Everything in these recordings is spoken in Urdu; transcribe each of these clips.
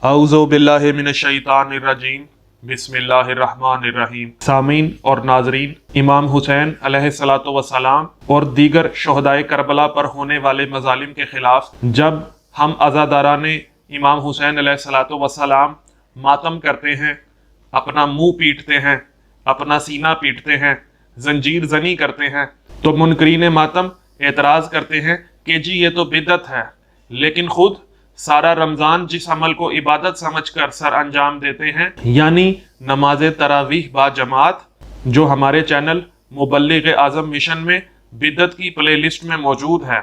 اعوذ باللہ من الشیطان الرجیم بسم اللہ الرحمن الرحیم۔ سامعین اور ناظرین، امام حسین علیہ الصلوۃ والسلام اور دیگر شہدائے کربلا پر ہونے والے مظالم کے خلاف جب ہم عزاداران امام حسین علیہ الصلوۃ والسلام ماتم کرتے ہیں، اپنا منہ پیٹتے ہیں، اپنا سینہ پیٹتے ہیں، زنجیر زنی کرتے ہیں، تو منکرین ماتم اعتراض کرتے ہیں کہ جی یہ تو بدعت ہے، لیکن خود سارا رمضان جس عمل کو عبادت سمجھ کر سر انجام دیتے ہیں، یعنی نماز تراویح با جماعت، جو ہمارے چینل مبلغ اعظم مشن میں بدعت کی پلے لسٹ میں موجود ہے۔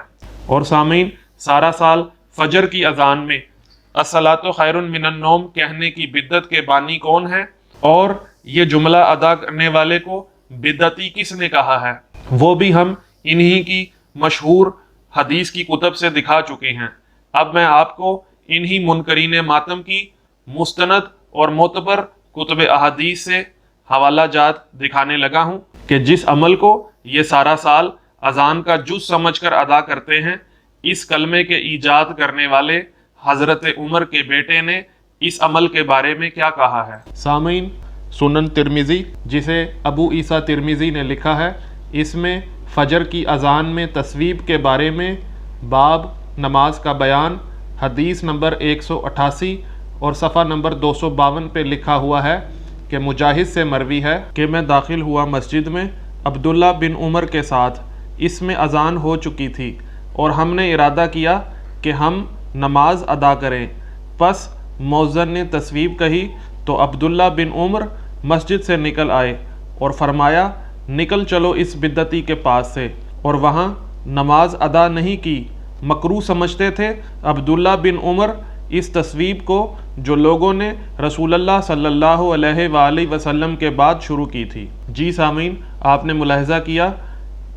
اور سامعین، سارا سال فجر کی اذان میں الصلاۃ خیر من النوم کہنے کی بدعت کے بانی کون ہے، اور یہ جملہ ادا کرنے والے کو بدعتی کس نے کہا ہے، وہ بھی ہم انہی کی مشہور حدیث کی کتب سے دکھا چکے ہیں۔ اب میں آپ کو انہی منکرین ماتم کی مستند اور معتبر کتب احادیث سے حوالہ جات دکھانے لگا ہوں کہ جس عمل کو یہ سارا سال اذان کا جز سمجھ کر ادا کرتے ہیں، اس کلمے کے ایجاد کرنے والے حضرت عمر کے بیٹے نے اس عمل کے بارے میں کیا کہا ہے۔ سامعین، سنن ترمذی، جسے ابو عیسیٰ ترمذی نے لکھا ہے، اس میں فجر کی اذان میں تصویب کے بارے میں باب نماز کا بیان حدیث نمبر 188 اور صفحہ نمبر 252 پہ لکھا ہوا ہے کہ مجاہد سے مروی ہے کہ میں داخل ہوا مسجد میں عبداللہ بن عمر کے ساتھ، اس میں اذان ہو چکی تھی اور ہم نے ارادہ کیا کہ ہم نماز ادا کریں، پس مؤذن نے تصویب کہی تو عبداللہ بن عمر مسجد سے نکل آئے اور فرمایا نکل چلو اس بدعتی کے پاس سے، اور وہاں نماز ادا نہیں کی، مکروہ سمجھتے تھے عبداللہ بن عمر اس تصویب کو جو لوگوں نے رسول اللہ صلی اللہ علیہ وآلہ وسلم کے بعد شروع کی تھی۔ جی سامعین، آپ نے ملاحظہ کیا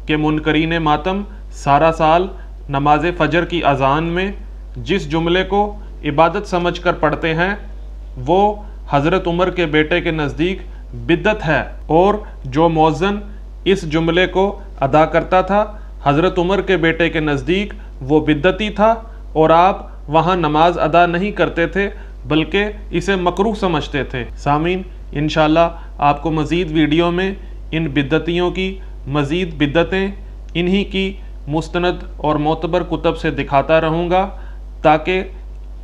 کہ منکرین ماتم سارا سال نماز فجر کی اذان میں جس جملے کو عبادت سمجھ کر پڑھتے ہیں وہ حضرت عمر کے بیٹے کے نزدیک بدعت ہے، اور جو مؤذن اس جملے کو ادا کرتا تھا حضرت عمر کے بیٹے کے نزدیک وہ بدعتی تھا، اور آپ وہاں نماز ادا نہیں کرتے تھے بلکہ اسے مکروہ سمجھتے تھے۔ سامعین، انشاءاللہ آپ کو مزید ویڈیو میں ان بدعتیوں کی مزید بدعتیں انہی کی مستند اور معتبر کتب سے دکھاتا رہوں گا تاکہ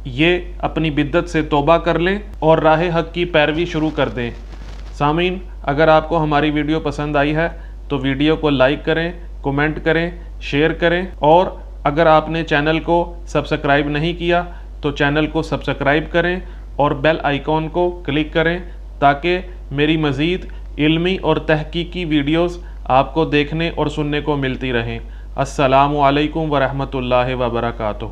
یہ اپنی بدعت سے توبہ کر لیں اور راہ حق کی پیروی شروع کر دیں۔ سامعین، اگر آپ کو ہماری ویڈیو پسند آئی ہے تو ویڈیو کو لائک کریں، کومنٹ کریں، شیئر کریں، اور اگر آپ نے چینل کو سبسکرائب نہیں کیا تو چینل کو سبسکرائب کریں اور بیل آئیکن کو کلک کریں تاکہ میری مزید علمی اور تحقیقی ویڈیوز آپ کو دیکھنے اور سننے کو ملتی رہیں۔ السلام علیکم ورحمۃ اللہ وبرکاتہ۔